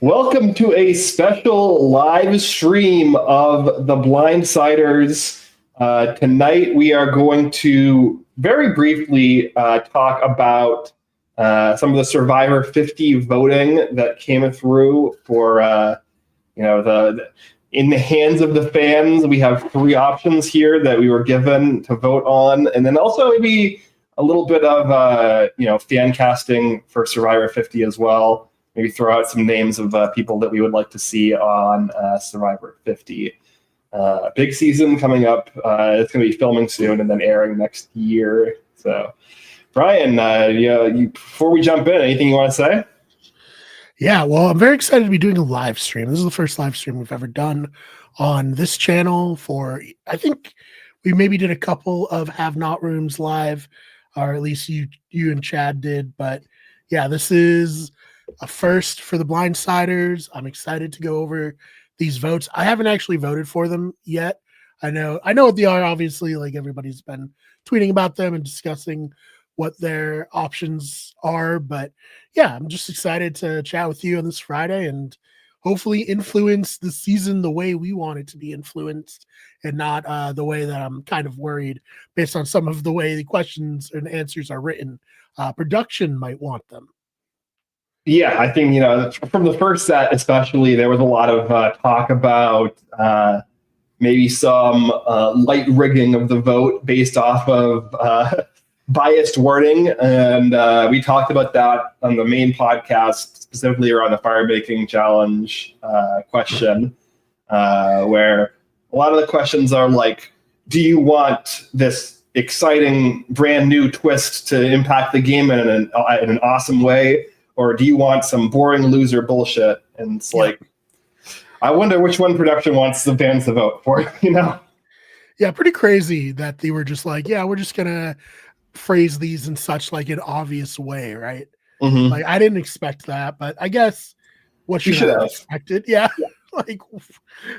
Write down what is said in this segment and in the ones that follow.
Welcome to a special live stream of the Blindsiders. Tonight, we are going to very briefly talk about some of the Survivor 50 voting that came through for, in the hands of the fans. We have three options here that we were given to vote on, and then also maybe a little bit of, fan casting for Survivor 50 as well. Maybe throw out some names of people that we would like to see on Survivor 50. Big season coming up. It's going to be filming soon and then airing next year. So, Brian, before we jump in, anything you want to say? Yeah, well, I'm very excited to be doing a live stream. This is the first live stream we've ever done on this channel I think we maybe did a couple of Have Not Rooms live, or at least you and Chad did. But yeah, this is a first for the Blindsiders. I'm excited to go over these votes. I haven't actually voted for them yet. I know what they are. Obviously, like everybody's been tweeting about them and discussing what their options are. But yeah, I'm just excited to chat with you on this Friday and hopefully influence the season the way we want it to be influenced, and not the way that I'm kind of worried based on some of the way the questions and answers are written. Production might want them. Yeah, I think, from the first set especially, there was a lot of talk about maybe some light rigging of the vote based off of biased wording. And we talked about that on the main podcast, specifically around the fire baking challenge question, where a lot of the questions are like, do you want this exciting brand new twist to impact the game in an awesome way? Or do you want some boring loser bullshit? And it's like, I wonder which one production wants the fans to vote for, Yeah, pretty crazy that they were just like, yeah, we're just going to phrase these in such like an obvious way, right? Mm-hmm. Like, I didn't expect that, but I guess what should I have expected? Yeah. Like,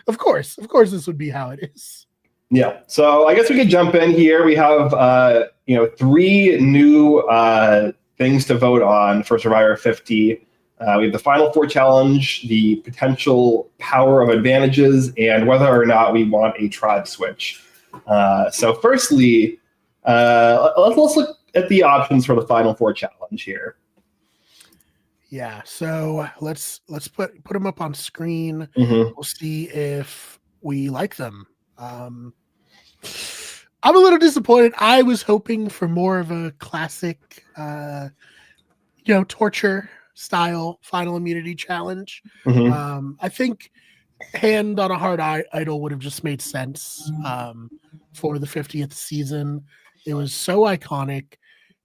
of course this would be how it is. Yeah. So I guess we could jump in here. We have, three new things to vote on for Survivor 50. We have the Final Four challenge, the potential power of advantages, and whether or not we want a tribe switch. So firstly, let's look at the options for the Final Four challenge here. Yeah, so let's put them up on screen. Mm-hmm. We'll see if we like them. I'm a little disappointed. I was hoping for more of a classic, torture style final immunity challenge. Mm-hmm. I think Hand on a Hard Idol would have just made sense for the 50th season. It was so iconic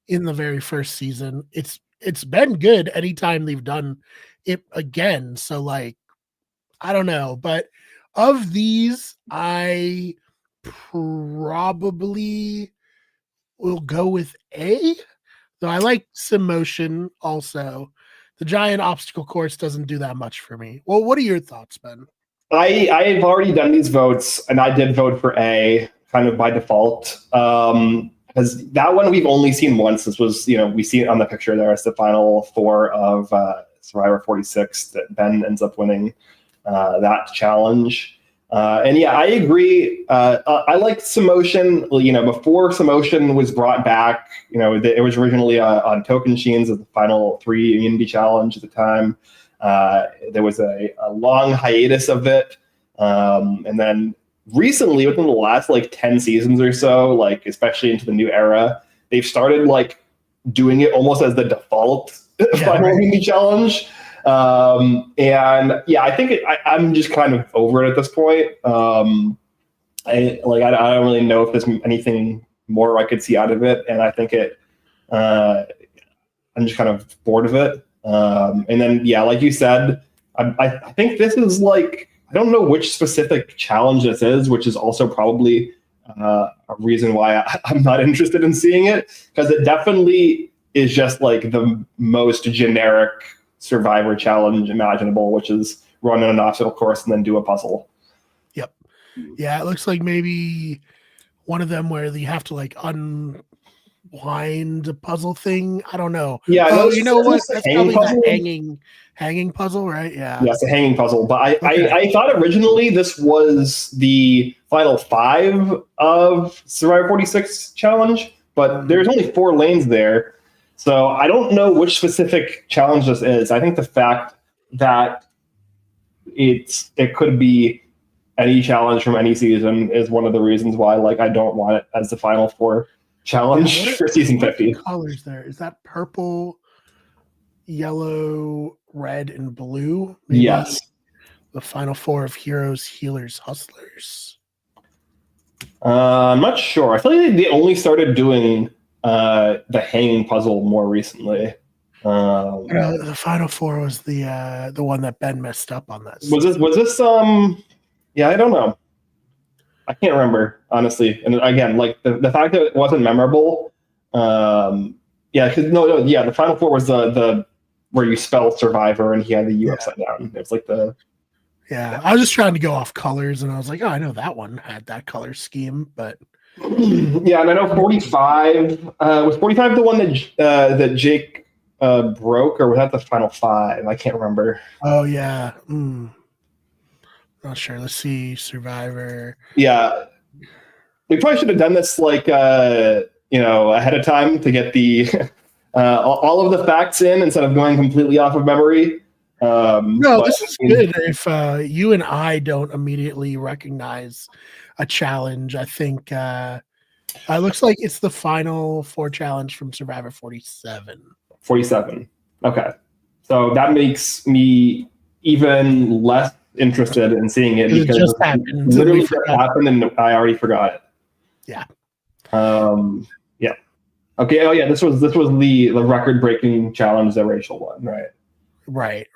in the very first season. It's been good anytime they've done it again. So like, I don't know, but of these, I probably will go with A, though I like Sim Motion also. The giant obstacle course doesn't do that much for me. Well, what are your thoughts, Ben? I've already done these votes, and I did vote for A, kind of by default. Because that one we've only seen once. This was, we see it on the picture there. It's the Final Four of Survivor 46 that Ben ends up winning that challenge. And yeah, I agree. I liked Samotion. Before Samotion was brought back, it was originally on Tocantins as the final 3 immunity challenge at the time. There was a long hiatus of it. And then recently, within the last 10 seasons or so, especially into the new era, they've started doing it almost as the default final immunity challenge. And yeah, I think I'm just kind of over it at this point. I don't really know if there's anything more I could see out of it, and I think I'm just kind of bored of it. And then yeah, like you said, I think this is I don't know which specific challenge this is, which is also probably a reason why I'm not interested in seeing it, because it definitely is just the most generic Survivor challenge imaginable, which is run on an obstacle course and then do a puzzle. Yep. Yeah, it looks like maybe one of them where you have to unwind a puzzle thing. I don't know. Yeah. Oh, you know what? That's probably that hanging puzzle, right? Yeah. Yeah, it's a hanging puzzle. But Okay. I thought originally this was the final 5 of Survivor 46 challenge, but there's only 4 lanes there. So I don't know which specific challenge this is. I think the fact that it could be any challenge from any season is one of the reasons why like I don't want it as the final 4 challenge Yeah, for season 50. Colors there. Is that purple, yellow, red, and blue? Maybe Yes. the final 4 of Heroes, Healers, Hustlers. I'm not sure. I feel like they only started doing the hanging puzzle more recently. The final 4 was the one that Ben messed up on that. Was this yeah, I don't know. I can't remember, honestly. And again, like the fact that it wasn't memorable, yeah, because yeah, the final 4 was the where you spell Survivor and he had the U upside down. It was like the Yeah, I was just trying to go off colors, and I was like, oh, I know that one had that color scheme, but yeah, and I know 45 was 45 the one that Jake broke, or was that the final 5? I can't remember. oh yeah, not sure. Let's see, Survivor. Yeah, we probably should have done this like ahead of time to get the all of the facts in instead of going completely off of memory. No, this is good. If you and I don't immediately recognize a challenge, I think it looks like it's the final 4 challenge from Survivor 47. 47. Okay, so that makes me even less interested in seeing it because it just happened. Literally just happened, and I already forgot it. Yeah. Yeah. Okay. Oh yeah. This was the record breaking challenge that Rachel won, right? Right.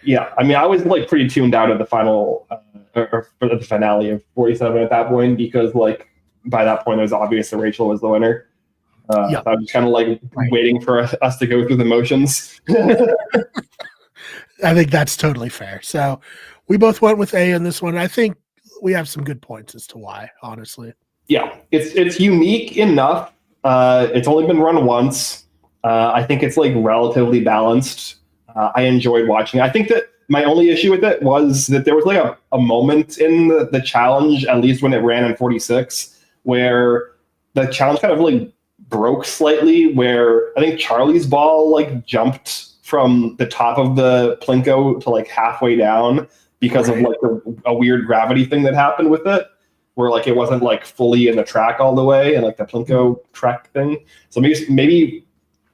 Yeah. I mean, I was like pretty tuned out of the final or for the finale of 47 at that point because like by that point it was obvious that Rachel was the winner. So I was kind of like waiting for us to go through the motions. I think that's totally fair. So we both went with A in this one. I think we have some good points as to why, honestly. Yeah, it's unique enough. It's only been run once. I think it's like relatively balanced. I enjoyed watching. I think that my only issue with it was that there was like a moment in the challenge, at least when it ran in 46, where the challenge kind of like broke slightly, where I think Charlie's ball like jumped from the top of the Plinko to like halfway down because of like a weird gravity thing that happened with it, where like it wasn't like fully in the track all the way and like the Plinko track thing. So maybe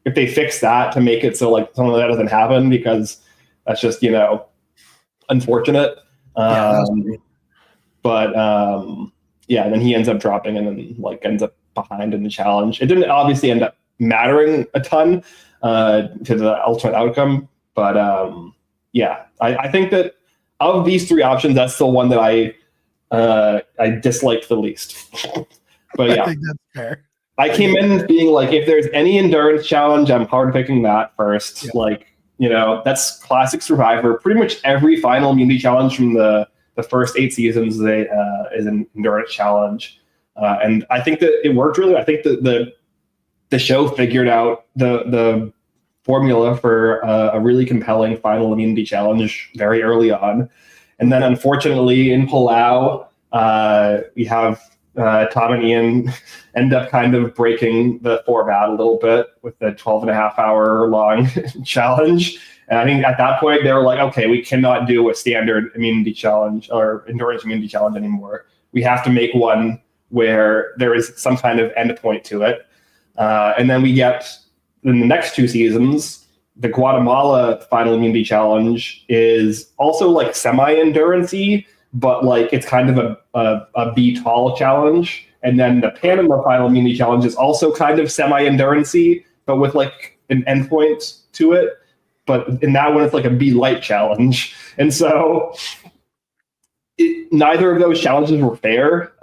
if they fix that to make it so like something like that doesn't happen, because that's just, unfortunate. But yeah, then he ends up dropping and then like ends up behind in the challenge. It didn't obviously end up mattering a ton to the ultimate outcome, but yeah, I think that of these 3 options, that's the one that I disliked the least. But yeah, I think that's fair. I came in being like, if there's any endurance challenge, I'm hard picking that first. Yeah. Like, that's classic Survivor. Pretty much every final immunity challenge from the first 8 seasons is an endurance challenge. And I think that it worked really. I think that the show figured out the formula for a really compelling final immunity challenge very early on. And then unfortunately in Palau, we have Tom and Ian end up kind of breaking the format a little bit with the 12.5-hour long challenge. And I think at that point they were like, okay, we cannot do a standard immunity challenge or endurance immunity challenge anymore. We have to make one where there is some kind of endpoint to it. And then we get in the next 2 seasons, the Guatemala final immunity challenge is also like semi-endurance-y, but like it's kind of a be tall challenge. And then the Panama final immunity challenge is also kind of semi-endurance-y, but with like an endpoint to it. But in that one, it's like a be light challenge. And so neither of those challenges were fair.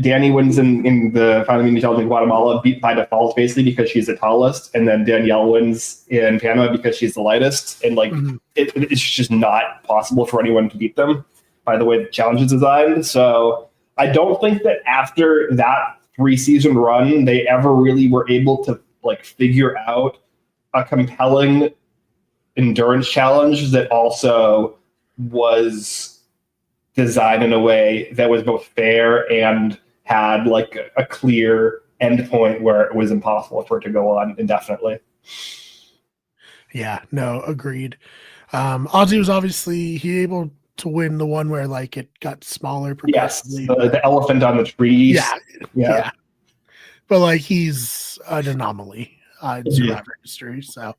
Danny wins in the final immunity challenge in Guatemala beat by default, basically because she's the tallest, and then Danielle wins in Panama because she's the lightest. And like it's just not possible for anyone to beat them by the way the challenge is designed. So I don't think that after that 3-season run, they ever really were able to like figure out a compelling endurance challenge that also was designed in a way that was both fair and had like a clear endpoint where it was impossible for it to go on indefinitely. Yeah, no, agreed. Ozzy was obviously he able to win the one where like it got smaller Yes, progressively. the elephant on the trees. Yeah. But like he's an anomaly in Survivor history. So,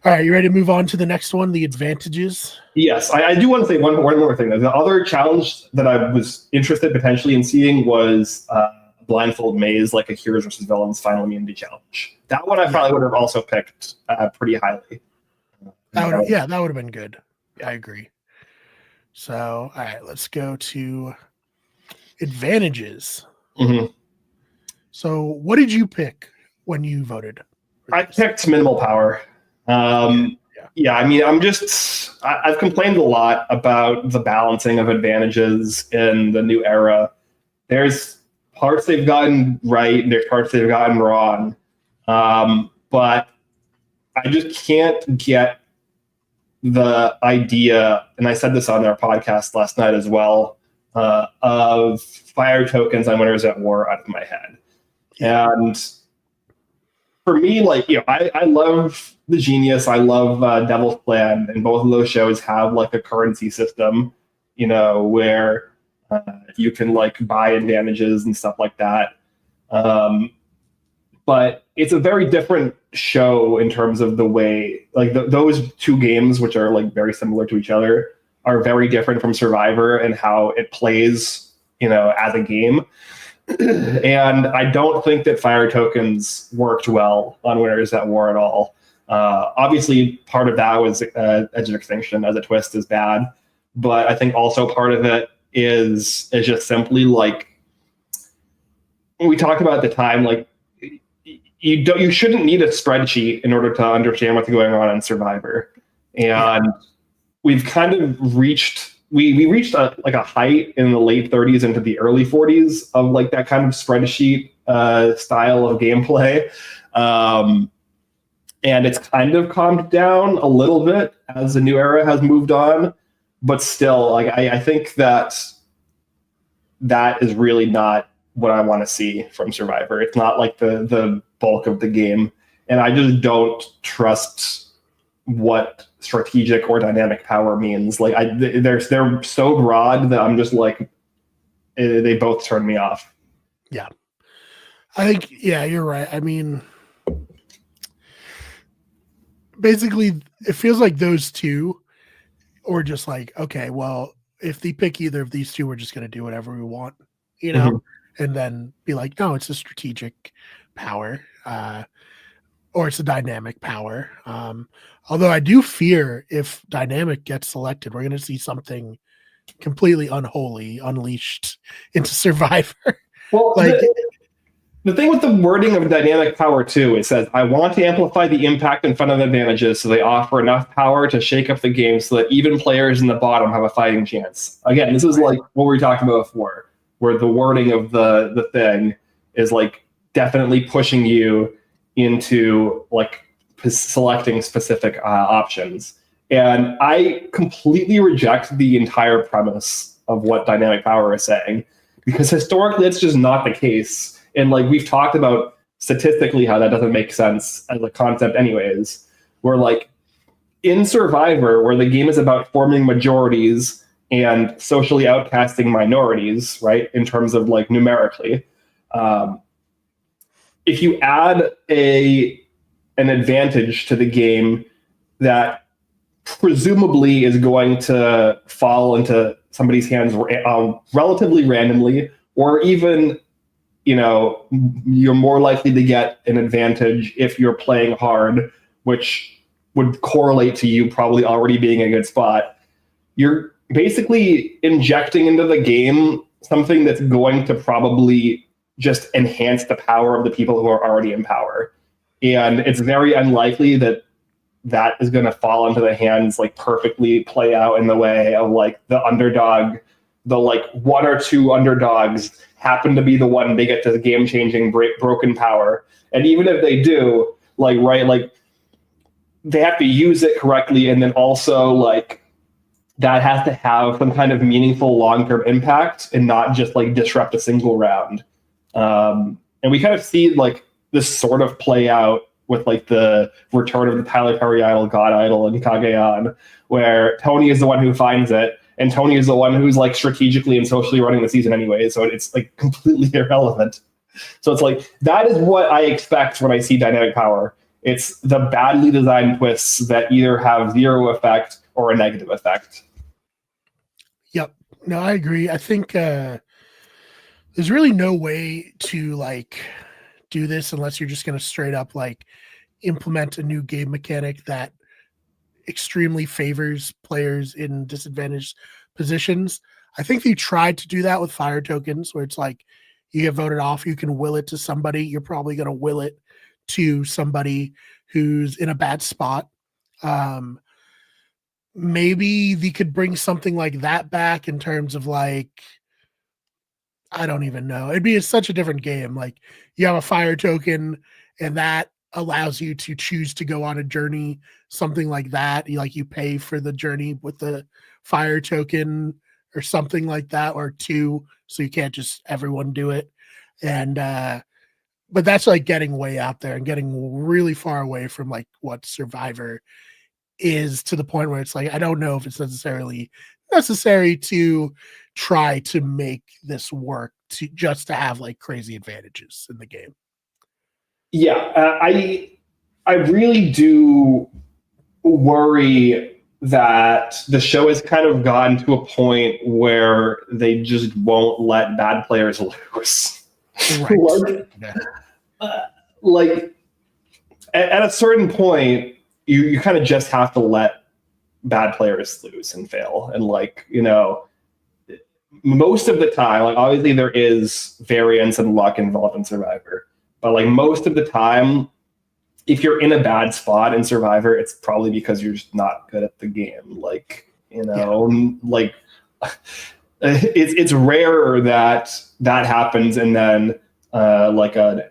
all right, you ready to move on to the next one? The advantages. Yes, I do want to say one more thing. The other challenge that I was interested potentially in seeing was blindfold maze, like a Heroes versus Villains Final Immunity challenge. That one I probably would have also picked pretty highly. That would have been good. I agree. So, all right, let's go to advantages. Mm-hmm. So, what did you pick when you voted? I picked minimal power. Yeah, I mean, I've complained a lot about the balancing of advantages in the new era. There's parts they've gotten right, and there's parts they've gotten wrong. But I just can't get the idea, and I said this on our podcast last night as well, of fire tokens on Winners at War out of my head. And for me, like, I love The Genius, I love Devil's Plan, and both of those shows have like a currency system, where you can like buy advantages and stuff like that. But it's a very different show in terms of the way, like those two games, which are like very similar to each other, are very different from Survivor and how it plays, as a game. And I don't think that fire tokens worked well on Winners at War at all. Obviously, part of that was Edge of Extinction as a twist is bad, but I think also part of it is just simply like we talked about at the time, like you shouldn't need a spreadsheet in order to understand what's going on in Survivor, and we've kind of reached. We reached a height in the late 30s into the early 40s of like that kind of spreadsheet style of gameplay. And it's kind of calmed down a little bit as the new era has moved on. But still, like I think that is really not what I want to see from Survivor. It's not like the bulk of the game. And I just don't trust what strategic or dynamic power means. Like they're so broad that I'm just like, they both turn me off. Yeah. I think, you're right. I mean, basically it feels like those two or just like, okay, well, if they pick either of these two, we're just going to do whatever we want, and then be like, no, it's a strategic power, or it's a dynamic power. Although I do fear if dynamic gets selected, we're going to see something completely unholy unleashed into Survivor. Well, the thing with the wording of dynamic power too, it says, I want to amplify the impact and fun of advantages so they offer enough power to shake up the game so that even players in the bottom have a fighting chance. Again, this is like what we were talking about before, where the wording of the thing is like definitely pushing you into like selecting specific options. And I completely reject the entire premise of what dynamic power is saying, because historically it's just not the case. And like we've talked about statistically how that doesn't make sense as a concept anyways, where like in Survivor, where the game is about forming majorities and socially outcasting minorities, right, in terms of like numerically, if you add an advantage to the game that presumably is going to fall into somebody's hands relatively randomly, or even, you're more likely to get an advantage if you're playing hard, which would correlate to you probably already being in a good spot. You're basically injecting into the game something that's going to probably just enhance the power of the people who are already in power. And it's very unlikely that is going to fall into the hands, like perfectly play out in the way of like the underdog, the like one or two underdogs happen to be the one they get to the game-changing broken power. And even if they do, like, right, like they have to use it correctly, and then also like that has to have some kind of meaningful long-term impact and not just like disrupt a single round. And we kind of see like this sort of play out with like the return of the Tyler Perry idol, God Idol, and Kagayan, where Tony is the one who finds it, and Tony is the one who's like strategically and socially running the season anyway, so it's like completely irrelevant. So it's like that is what I expect when I see Dynamic Power. It's the badly designed twists that either have zero effect or a negative effect. Yep. No, I agree. I think there's really no way to like do this unless you're just going to straight up like implement a new game mechanic that extremely favors players in disadvantaged positions. I think they tried to do that with fire tokens, where it's like you get voted off, you can will it to somebody. You're probably going to will it to somebody who's in a bad spot. Maybe they could bring something like that back in terms of like, I don't even know. It'd be such a different game. Like you have a fire token and that allows you to choose to go on a journey, something like that. You pay for the journey with the fire token or something like that, or two, so you can't just everyone do it. And but that's like getting way out there and getting really far away from like what Survivor is, to the point where it's like I don't know if it's necessarily necessary to try to make this work to have like crazy advantages in the game. Yeah, I really do worry that the show has kind of gotten to a point where they just won't let bad players lose. Right. Like at a certain point, you kind of just have to let bad players lose and fail. And like, most of the time, like obviously there is variance and luck involved in Survivor, but like most of the time, if you're in a bad spot in Survivor, it's probably because you're just not good at the game. Like, like it's rarer that happens, and then like a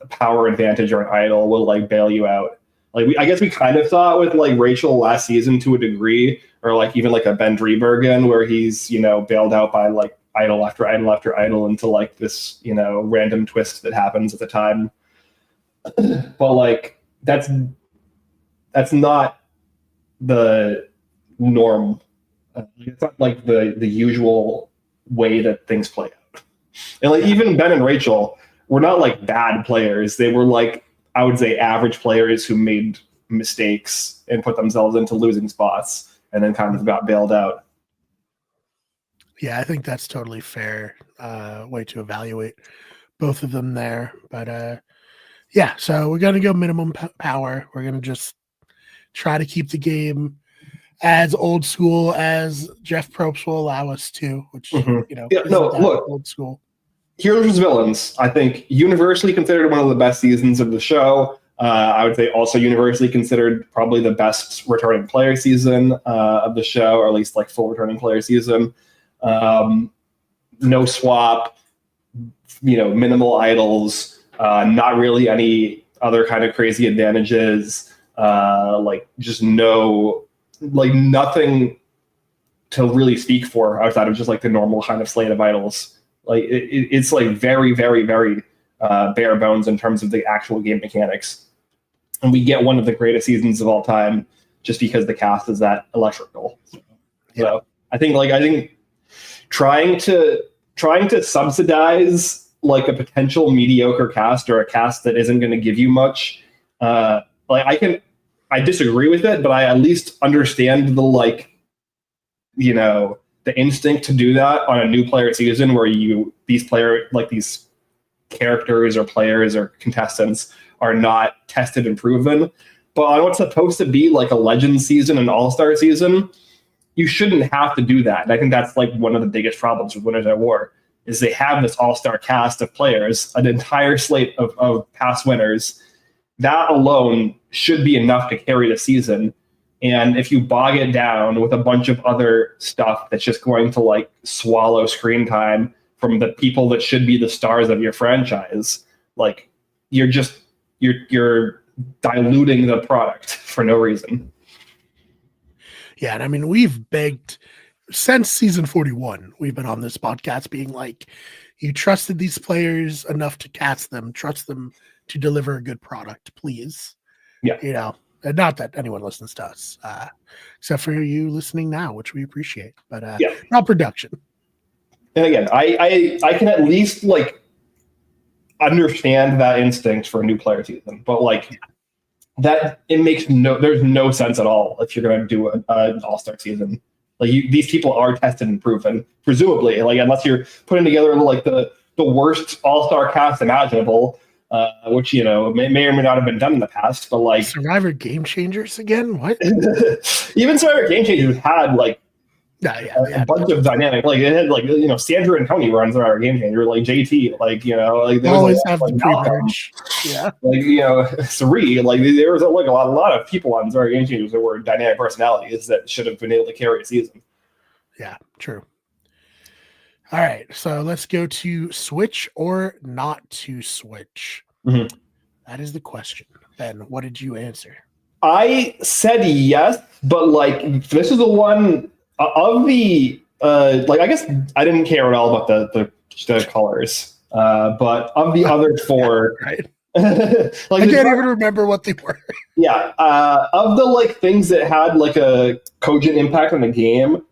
power advantage or an idol will like bail you out. Like I guess we kind of saw it with like Rachel last season to a degree, or like even like a Ben Driebergen where he's bailed out by like idol after idol after idol into like this random twist that happens at the time. But like that's not the norm. It's not like the usual way that things play out. And like even Ben and Rachel were not like bad players. They were like, I would say, average players who made mistakes and put themselves into losing spots and then kind of got bailed out. Yeah, I think that's totally fair way to evaluate both of them there. But yeah, so we're going to go minimum power. We're going to just try to keep the game as old school as Jeff Probst will allow us to, which, look, old school. Heroes vs. Villains, I think universally considered one of the best seasons of the show. I would say also universally considered probably the best returning player season of the show, or at least like full returning player season. No swap, minimal idols. Not really any other kind of crazy advantages. Like just nothing to really speak for outside of just like the normal kind of slate of idols. Like it's like very, very, very bare bones in terms of the actual game mechanics. And we get one of the greatest seasons of all time just because the cast is that electrical. So I think trying to subsidize like a potential mediocre cast or a cast that isn't going to give you much, I disagree with it, but I at least understand the instinct to do that on a new player season where these characters or players or contestants are not tested and proven. But on what's supposed to be like a legend season, an all-star season, you shouldn't have to do that. And I think that's like one of the biggest problems with Winners at War is they have this all-star cast of players, an entire slate of past winners. That alone should be enough to carry the season. And if you bog it down with a bunch of other stuff that's just going to like swallow screen time from the people that should be the stars of your franchise, like you're diluting the product for no reason. Yeah, and I mean, we've begged since season 41. We've been on this podcast being like, you trusted these players enough to cast them, trust them to deliver a good product, please. Yeah. You know, and not that anyone listens to us, except for you listening now, which we appreciate. But not production. And again, I can at least like understand that instinct for a new player season, but like that it makes there's no sense at all if you're going to do an all-star season. Like these people are tested and proven, presumably. Like unless you're putting together like the worst all-star cast imaginable, which may or may not have been done in the past. But like Survivor Game Changers again? What? Even Survivor Game Changers had like a bunch of dynamic. Like it had like Sandra and Tony runs Survivor Game Changer, like JT, like like they always have the pre-merge. Yeah, like Sari, like there was like a lot of people on Survivor Game Changers that were dynamic personalities that should have been able to carry a season. Yeah, true. All right, so let's go to switch or not to switch. Mm-hmm. That is the question. Ben, what did you answer? I said yes, but like this is the one of the like I guess I didn't care at all about the colors, but of the other four, right? Like I can't even remember what they were. Yeah, of the like things that had like a cogent impact on the game,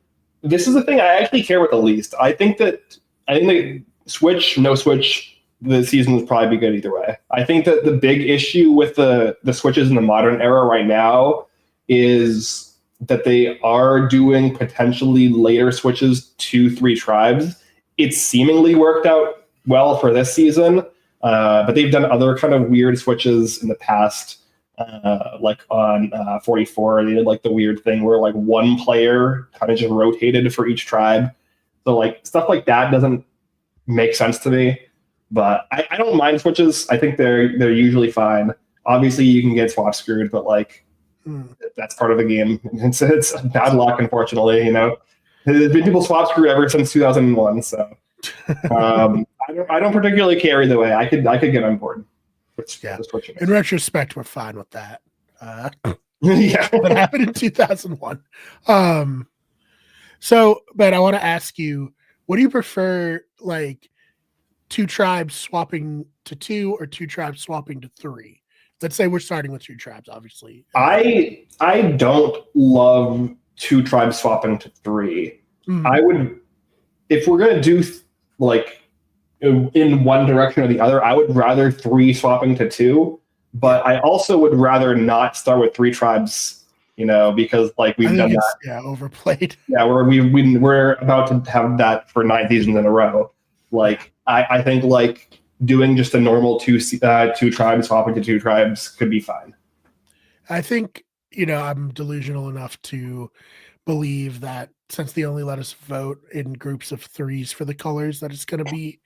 this is the thing I actually care about the least. I think the switch, no switch, the season would probably be good either way. I think that the big issue with the switches in the modern era right now is that they are doing potentially later switches to 3 tribes. It's seemingly worked out well for this season, but they've done other kind of weird switches in the past. Like on 44, they did like the weird thing where like one player kind of just rotated for each tribe. So like stuff like that doesn't make sense to me. But I don't mind switches. I think they're usually fine. Obviously, you can get swap screwed, but like that's part of the game. It's bad luck, unfortunately. There's been people swap screw ever since 2001. So I don't particularly care either way. I could get on board. In retrospect, we're fine with that. Yeah, that happened in 2001. So, Ben, I want to ask you, what do you prefer, like 2 tribes swapping to 2 or 2 tribes swapping to 3? Let's say we're starting with 2 tribes, obviously. I don't love 2 tribes swapping to 3. Mm-hmm. I would, if we're gonna do like in one direction or the other, I would rather 3 swapping to 2. But I also would rather not start with 3 tribes, because like we've done that. Yeah, overplayed. Yeah, we're about to have that for 9 seasons in a row. Like I think like doing just a normal 2 tribes swapping to 2 tribes could be fine. I think I'm delusional enough to believe that since they only let us vote in groups of 3s for the colors, that it's going to be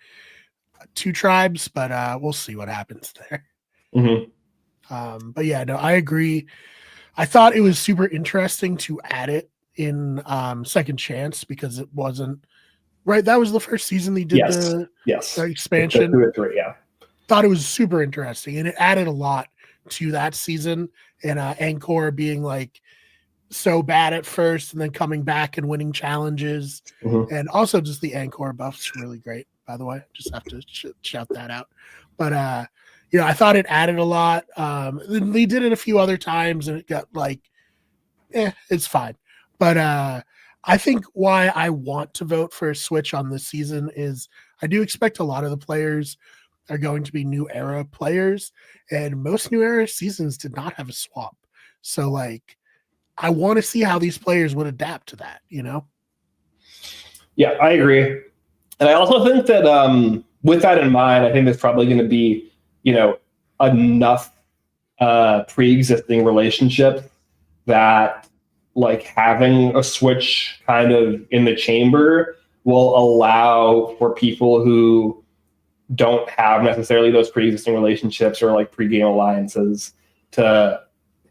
2 tribes. But we'll see what happens there. Mm-hmm. But yeah, no, I agree. I thought it was super interesting to add it in Second Chance because it wasn't. Right, that was the first season they did the expansion. 2 or 3, yeah. Thought it was super interesting, and it added a lot to that season. And Angkor being like so bad at first, and then coming back and winning challenges, and also just the Angkor buffs really great. By the way, just have to shout that out. But I thought it added a lot. They did it a few other times, and it got like, it's fine. But I think why I want to vote for a switch on this season is I do expect a lot of the players are going to be new era players, and most new era seasons did not have a swap. So like, I want to see how these players would adapt to that, Yeah, I agree. And I also think that with that in mind, I think there's probably going to be, enough pre-existing relationships that like having a switch kind of in the chamber will allow for people who don't have necessarily those pre-existing relationships or like pre-game alliances to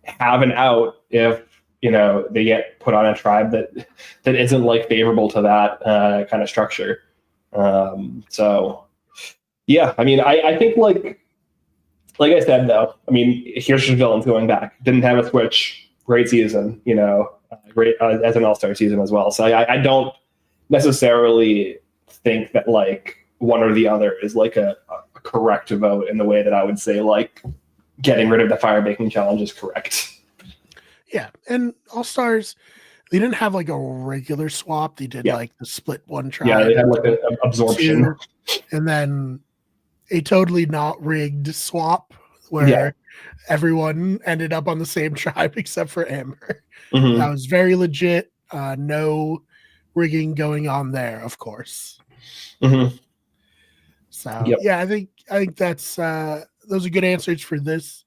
have an out if they get put on a tribe that isn't like favorable to that kind of structure. So yeah, I mean, I think like like I said, though, I mean, here's your villains going back. Didn't have a switch. Great season, great as an all-star season as well. So I don't necessarily think that like one or the other is like a correct vote in the way that I would say like getting rid of the fire baking challenge is correct. Yeah, and All Stars, they didn't have like a regular swap. They did like the split one try. Yeah, they had like an absorption, and then a totally not rigged swap where everyone ended up on the same tribe except for Amber. Mm-hmm. That was very legit. No rigging going on there, of course. Mm-hmm. So yeah, I think that's those are good answers for this.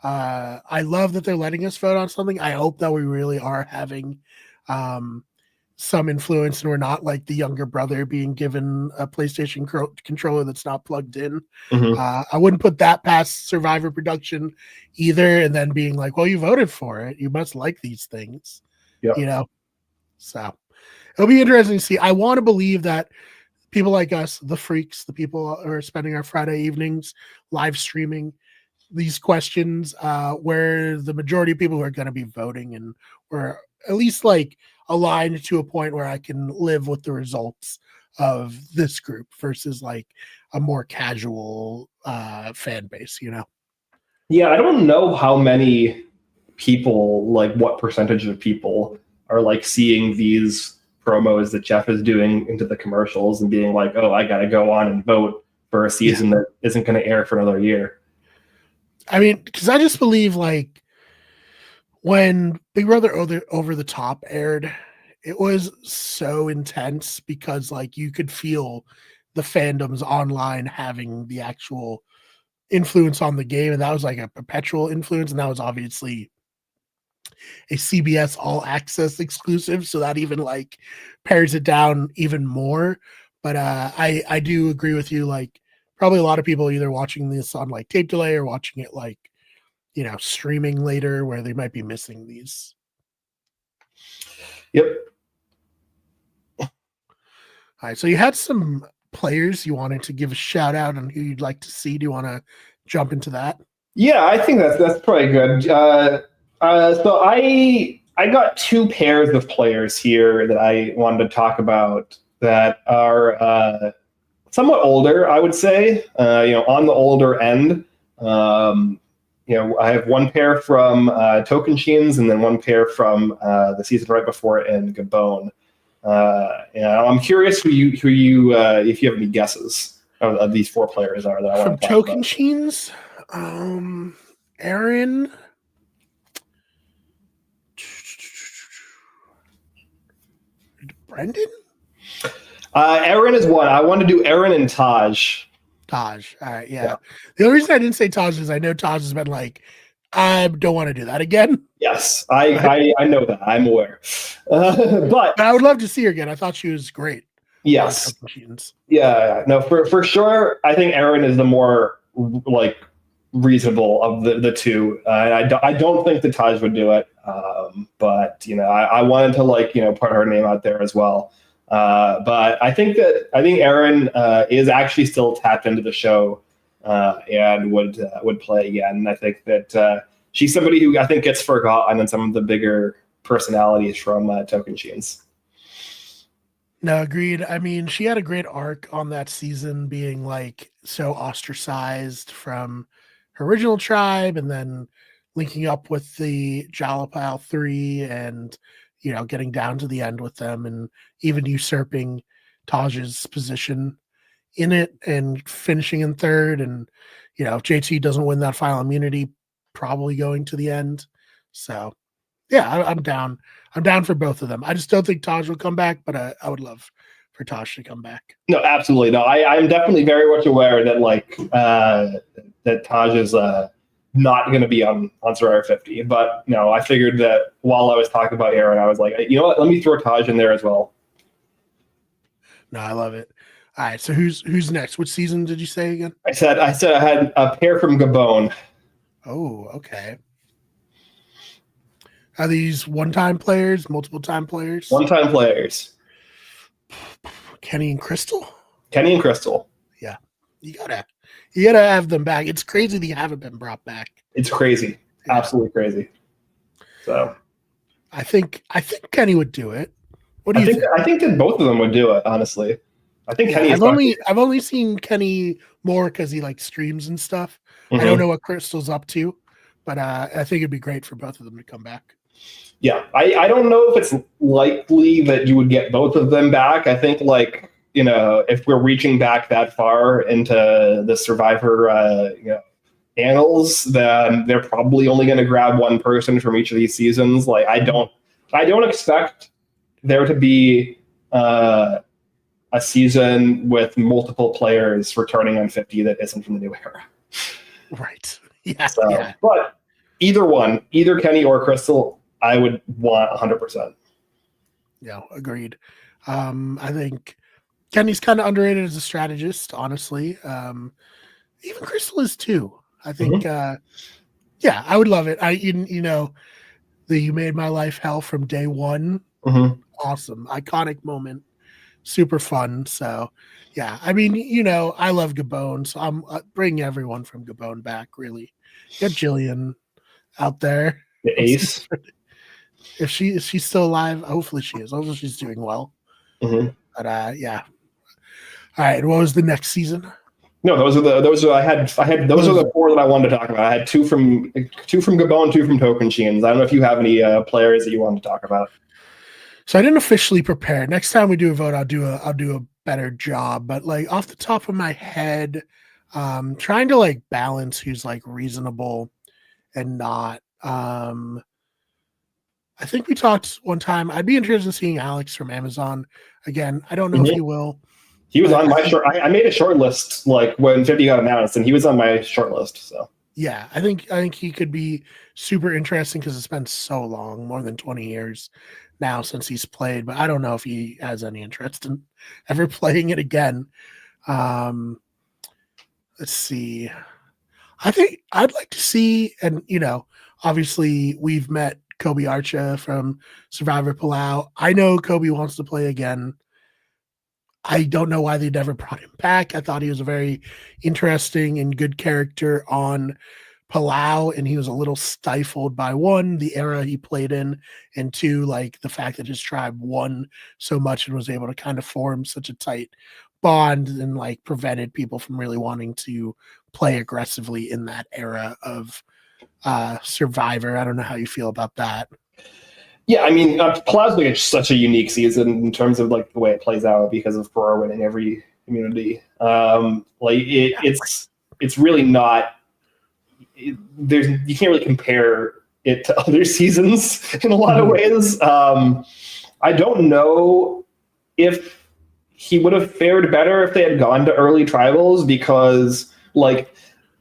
I love that they're letting us vote on something. I hope that we really are having some influence and we're not like the younger brother being given a PlayStation controller that's not plugged in. Mm-hmm. I wouldn't put that past Survivor production either. And then being like, well, you voted for it. You must like these things, So it'll be interesting to see. I want to believe that people like us, the freaks, the people who are spending our Friday evenings live streaming these questions, where the majority of people who are going to be voting and we're at least like aligned to a point where I can live with the results of this group versus like a more casual fan base, Yeah, I don't know how many people, like what percentage of people are like seeing these promos that Jeff is doing into the commercials and being like, oh, I got to go on and vote for a season that isn't going to air for another year. I mean, because I just believe like when Big Brother Over the Top aired, it was so intense because like you could feel the fandoms online having the actual influence on the game. And that was like a perpetual influence. And that was obviously a CBS All Access exclusive. So that even like pares it down even more. But I do agree with you. Like probably a lot of people either watching this on like tape delay or watching it like, streaming later where they might be missing these. Yep. All right. So you had some players you wanted to give a shout out on who you'd like to see. Do you want to jump into that? Yeah, I think that's probably good. So I got two pairs of players here that I wanted to talk about that are somewhat older, I would say, on the older end. I have one pair from Tocantins and then one pair from the season right before it in Gabon. And I'm curious who you if you have any guesses of these four players are that I want to talk about. Tocantins, Aaron. Brendan? Aaron is one. I want to do Aaron and Taj. Taj. All right, yeah. The only reason I didn't say Taj is I know Taj has been like, I don't want to do that again. Yes, I know that. I'm aware. But I would love to see her again. I thought she was great. Yes. Yeah. No, for sure. I think Aaron is the more like reasonable of the two. I don't think that Taj would do it. But I wanted to put her name out there as well. But I think Aaron is actually still tapped into the show and would play again. I think that she's somebody who I think gets forgotten in some of the bigger personalities from Tocantins. No, agreed. I mean, she had a great arc on that season, being like so ostracized from her original tribe, and then linking up with the Jalapal 3 and getting down to the end with them and even usurping Taj's position in it and finishing in third. And, if JT doesn't win that final immunity, probably going to the end. So, yeah, I'm down. I'm down for both of them. I just don't think Taj will come back, but I would love for Taj to come back. No, absolutely. No, I'm definitely very much aware that that Taj is not going to be on Survivor 50. But no, I figured that while I was talking about Aaron, I was like, you know what? Let me throw Taj in there as well. No, I love it. All right, so who's next? Which season did you say again? I said I had a pair from Gabon. Oh, okay. Are these one-time players, multiple-time players? One-time players. Kenny and Crystal? Kenny and Crystal. Yeah. You You gotta have them back. It's crazy they haven't been brought back. It's crazy, Yeah. absolutely crazy. So I think Kenny would do it. What do you think? I think that both of them would do it. Honestly, I think Kenny. I've only seen Kenny more because he like streams and stuff. Mhm. I don't know what Crystal's up to, but I think it'd be great for both of them to come back. Yeah, I don't know if it's likely that you would get both of them back. I think, like, you know, if we're reaching back that far into the Survivor, annals, then they're probably only going to grab one person from each of these seasons. Like, I don't expect there to be a season with multiple players returning on 50 that isn't from the new era. Right. Yeah. So, yeah. But either one, either Kenny or Crystal, I would want 100%. Yeah, agreed. I think Kenny's kind of underrated as a strategist, honestly. Even Crystal is too. I think, yeah, I would love it. You know, the "You Made My Life Hell" from day one, awesome, iconic moment, super fun. So, yeah, I mean, you know, I love Gabon, so I'm bringing everyone from Gabon back. Really, get Jillian out there. The ace. If she's still alive, hopefully she is. Hopefully she's doing well. But yeah. All right. What was the next season? No, those are the four that I wanted to talk about. I had two from Gabon, two from Tocantins. I don't know if you have any players that you want to talk about. So I didn't officially prepare. Next time we do a vote, I'll do a better job. But like off the top of my head, trying to like balance who's like reasonable and not. I think we talked one time. I'd be interested in seeing Alex from Amazon again. I don't know if he will. He was on my short. I made a short list like when 50 got announced, and he was on my short list. So yeah, I think he could be super interesting because it's been so long, more than 20 years now since he's played. But I don't know if he has any interest in ever playing it again. Let's see. I think I'd like to see, and you know, obviously we've met Kobe Archer from Survivor Palau. I know Kobe wants to play again. I don't know why they never brought him back. I thought he was a very interesting and good character on Palau, and he was a little stifled by one, the era he played in, and two, like the fact that his tribe won so much and was able to kind of form such a tight bond and like prevented people from really wanting to play aggressively in that era of Survivor. I don't know how you feel about that. Yeah, I mean, Palau's like such a unique season in terms of like the way it plays out because of Karor winning every community. It's really not. You can't really compare it to other seasons in a lot of ways. I don't know if he would have fared better if they had gone to early tribals because, like,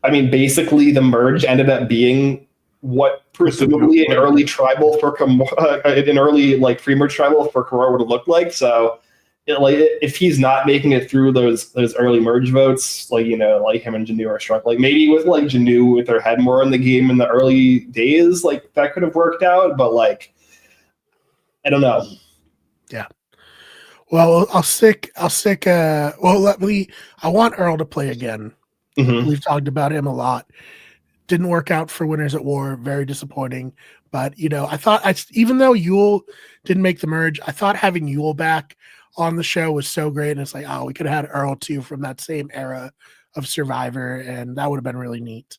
I mean, basically the merge ended up being what presumably an early tribal for an early like free merge tribal for Karor would have looked like. So, if he's not making it through those early merge votes, like like him and Janu are struck. Like maybe with like Janu with their head more in the game in the early days, like that could have worked out. But like, I don't know. Yeah. Well, I'll stick. I want Earl to play again. We've talked about him a lot. Didn't work out for Winners at War. Very disappointing. But, I thought even though Yule didn't make the merge, I thought having Yule back on the show was so great. And it's like, we could have had Earl too from that same era of Survivor. And that would have been really neat.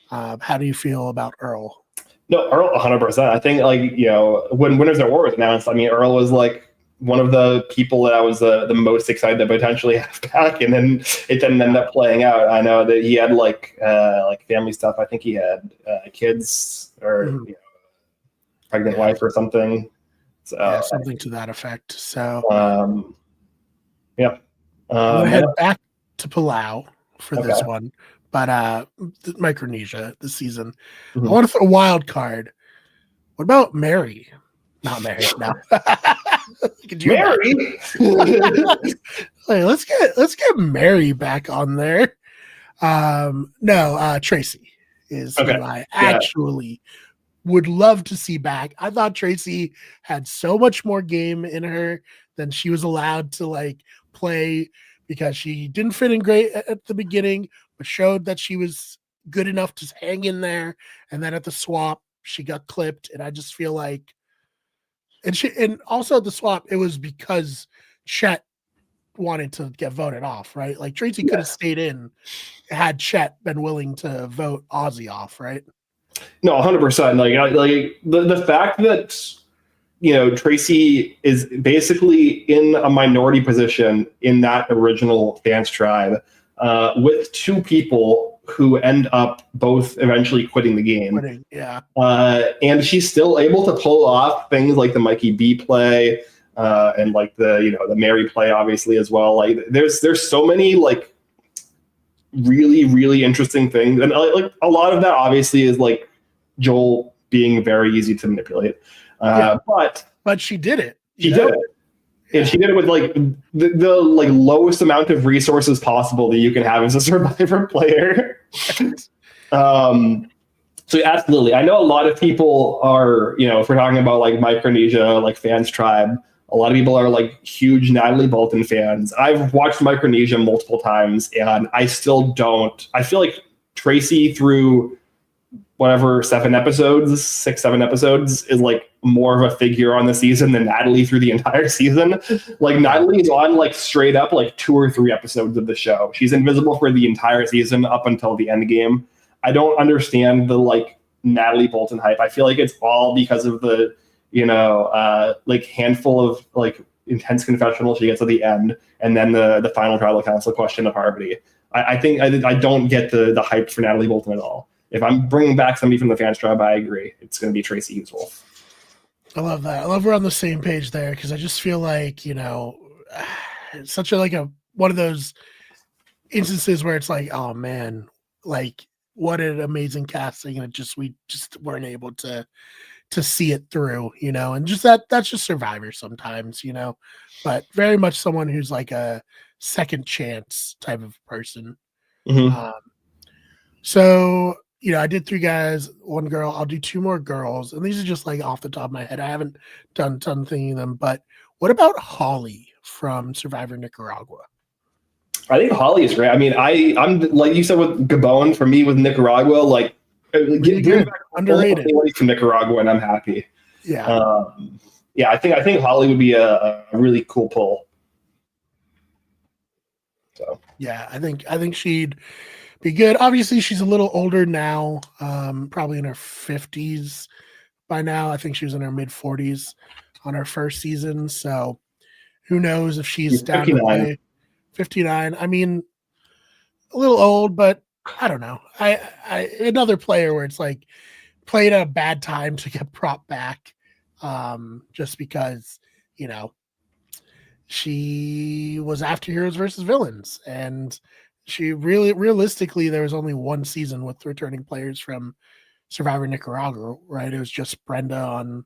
How do you feel about Earl? No, Earl 100%. I think when Winners at War was announced, I mean, Earl was like one of the people that I was the most excited to potentially have back, and then it didn't end up playing out. I know that he had like family stuff. I think he had kids or pregnant wife or something. So yeah, something to that effect. So yeah, I'm gonna head back to Palau for this one, but Micronesia this season. I want to throw a wild card. What about Mary? Not Mary. No. Mary. Let's get Mary back on there. No, Tracy is who I actually would love to see back. I thought Tracy had so much more game in her than she was allowed to like play because she didn't fit in great at the beginning, but showed that she was good enough to hang in there. And then at the swap, she got clipped. And I just feel like, and also at the swap, it was because Chet wanted to get voted off, right? Like Tracy could have stayed in had Chet been willing to vote Ozzy off, right? No, 100%. Like the fact that Tracy is basically in a minority position in that original Fans Tribe, with two people who end up both eventually quitting the game. And she's still able to pull off things like the Mikey B play, and like the Mary play, obviously, as well. Like there's so many like really, really interesting things, and like a lot of that obviously is like Joel being very easy to manipulate. But she did it. She did it. And she did it with like the like lowest amount of resources possible that you can have as a Survivor player. So absolutely. I know a lot of people are, if we're talking about like Micronesia, like Fans Tribe, a lot of people are like huge Natalie Bolton fans. I've watched Micronesia multiple times and I still don't. I feel like Tracy through whatever 6, 7 episodes is like more of a figure on the season than Natalie through the entire season. Like Natalie is on like straight up like 2 or 3 episodes of the show. She's invisible for the entire season up until the end game. I don't understand the like Natalie Bolton hype. I feel like it's all because of the, like handful of like intense confessional she gets at the end, and then the final tribal council question of Harmony. I think I don't get the hype for Natalie Bolton at all. If I'm bringing back somebody from the Fans Tribe, I agree. It's going to be Tracy Hughes-Wolf. I love that. I love we're on the same page there because I just feel like, it's such one of those instances where it's like, oh man, like what an amazing casting, and we just weren't able to see it through, and just that's just Survivor sometimes, but very much someone who's like a second chance type of person. Mm-hmm. So I did 3 guys, 1 girl. I'll do 2 more girls. And these are just like off the top of my head. I haven't done a ton thinking of them. But what about Holly from Survivor Nicaragua? I think Holly is great. I mean, I'm like you said with Gabon, for me with Nicaragua, like really underrated from Nicaragua, and I'm happy. Yeah. I think Holly would be a really cool pull. So yeah, I think she'd be good. Obviously, she's a little older now, probably in her 50s by now. I think she was in her mid 40s on her first season. So who knows if she's down 59. To play 59. I mean, a little old, but I don't know. I another player where it's like played a bad time to get brought back, just because she was after Heroes versus Villains, and she realistically, there was only 1 season with returning players from Survivor Nicaragua, right? It was just Brenda on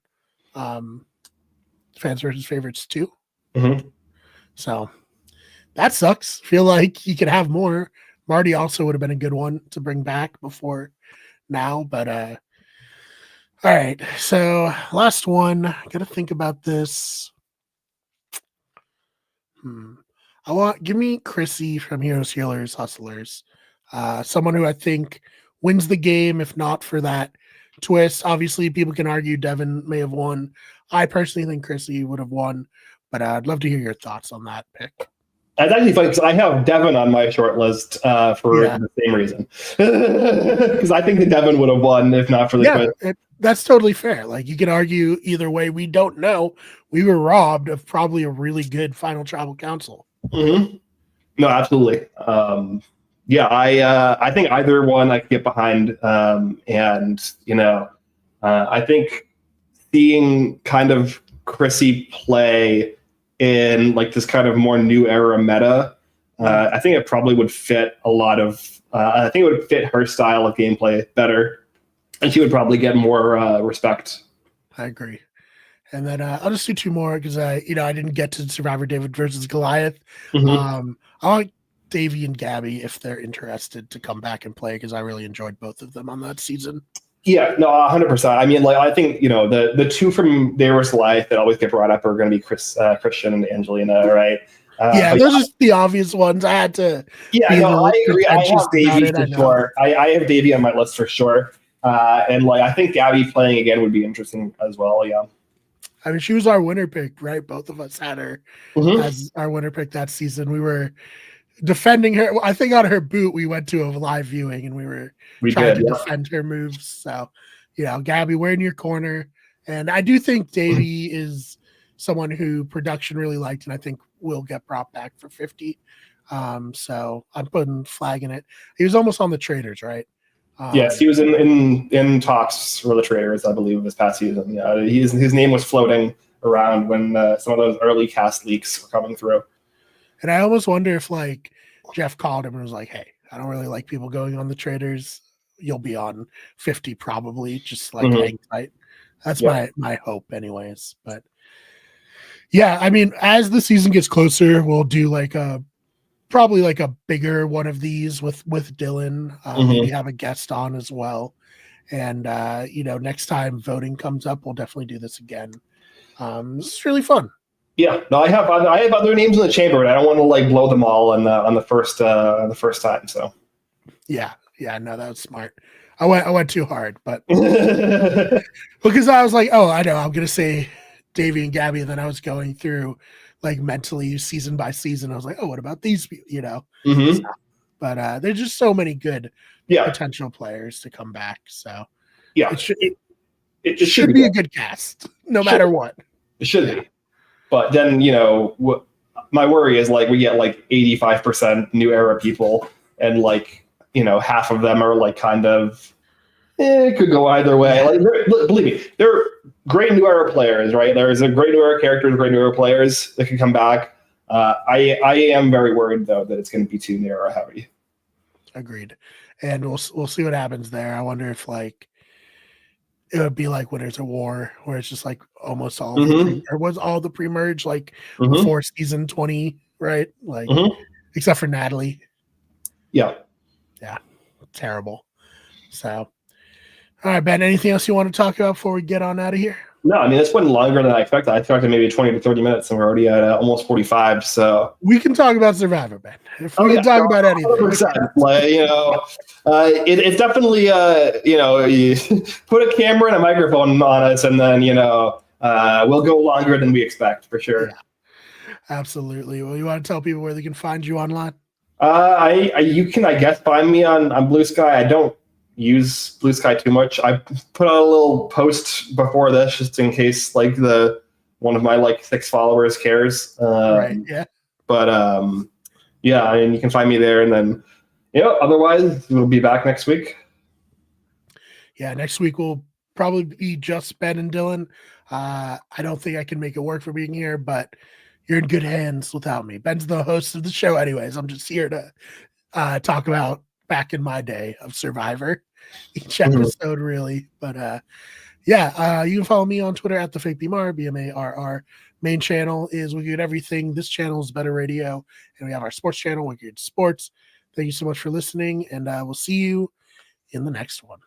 Fans versus Favorites 2. Mm-hmm. So that sucks. Feel like you could have more. Marty also would have been a good one to bring back before now, but all right. So last one. Got to think about this. Give me Chrissy from Heroes, Healers, Hustlers. Someone who I think wins the game, if not for that twist. Obviously, people can argue Devin may have won. I personally think Chrissy would have won, but I'd love to hear your thoughts on that pick. That's actually funny because I have Devin on my short list for the same reason. Because I think that Devin would have won if not for the twist. That's totally fair. Like, you can argue either way. We don't know. We were robbed of probably a really good final tribal council. Mm-hmm. No, absolutely. I think either one I could get behind. I think seeing kind of Chrissy play in like this kind of more new era meta, I think it probably would fit a lot of. I think it would fit her style of gameplay better. And she would probably get more respect. I agree. And then I'll just do 2 more because I didn't get to Survivor David versus Goliath. Mm-hmm. I want Davey and Gabby, if they're interested, to come back and play because I really enjoyed both of them on that season. Yeah, no, 100%. I mean, like I think the 2 from David versus Goliath that always get brought up are going to be Christian and Angelina, right? Yeah, But those are the obvious ones. I had to. yeah, be a no, little I agree. I pretentious have about Davey it, for I know. sure. I have Davey on my list for sure. And like I think Gabby playing again would be interesting as well. Yeah. I mean, she was our winner pick, right? Both of us had her Mhm. as our winner pick that season. We were defending her. I think on her boot, we went to a live viewing and we were We trying did. to Yeah. defend her moves. So, Gabby, we're in your corner. And I do think Davey is someone who production really liked, and I think will get brought back for 50. So I'm putting flag in it. He was almost on the traders, right? Yes, he was in talks for the Traders, I believe, this past season. Yeah, his name was floating around when some of those early cast leaks were coming through. And I almost wonder if like Jeff called him and was like, "Hey, I don't really like people going on the traders. You'll be on 50 probably. Just like Mhm. hang tight." That's Yeah. my hope, anyways. But yeah, I mean, as the season gets closer, we'll do probably like a bigger one of these with Dylan. Maybe have a guest on as well. And next time voting comes up, we'll definitely do this again. This is really fun. Yeah, no, I have other names in the chamber, but I don't want to like blow them all on the first time. So Yeah, no, that was smart. I went too hard, but because I was like, oh, I know, I'm gonna say Davey and Gabby, and then I was going through like mentally season by season. I was like, oh, what about these people, Mhm. So, but there's just so many good Yeah, potential players to come back. So yeah, it should it should be a good cast, no matter what. It should be. But then, my worry is like we get like 85% new era people, and like, half of them are like kind of, it could go either way. Like, believe me, they're great new era players, right? There's a great new era characters, great new era players that can come back. I am very worried though that it's going to be too new era heavy. Agreed. And we'll see what happens there. I wonder if like it would be like when there's a war where it's just like almost all Mhm. or was all the pre-merge like Mhm. before season 20, right? Like Mhm. except for Natalie. Yeah. Terrible. So all right, Ben, anything else you want to talk about before we get on out of here? No, I mean, this went longer than I expected. I expected maybe 20 to 30 minutes, and we're already at almost 45. So We can talk about Survivor, Ben. If we can talk about anything. 100%. Like, it's definitely, you put a camera and a microphone on us, and then, we'll go longer than we expect, for sure. Yeah, absolutely. Well, you want to tell people where they can find you online? You can, I guess, find me on Blue Sky. I don't use Blue Sky too much. I put out a little post before this just in case, like, one of my like 6 followers cares. Right. Yeah. But yeah, I mean, you can find me there, and then otherwise we'll be back next week. Yeah, next week will probably be just Ben and Dylan. I don't think I can make it work for being here, but you're in good hands without me. Ben's the host of the show, anyways. I'm just here to talk about back in my day of Survivor each episode, really. But yeah, you can follow me on Twitter at the fake BMR, BMARR. Main channel is Wicked Everything. This channel is Better Radio, and we have our sports channel, Wicked Sports. Thank you so much for listening, and we'll see you in the next one.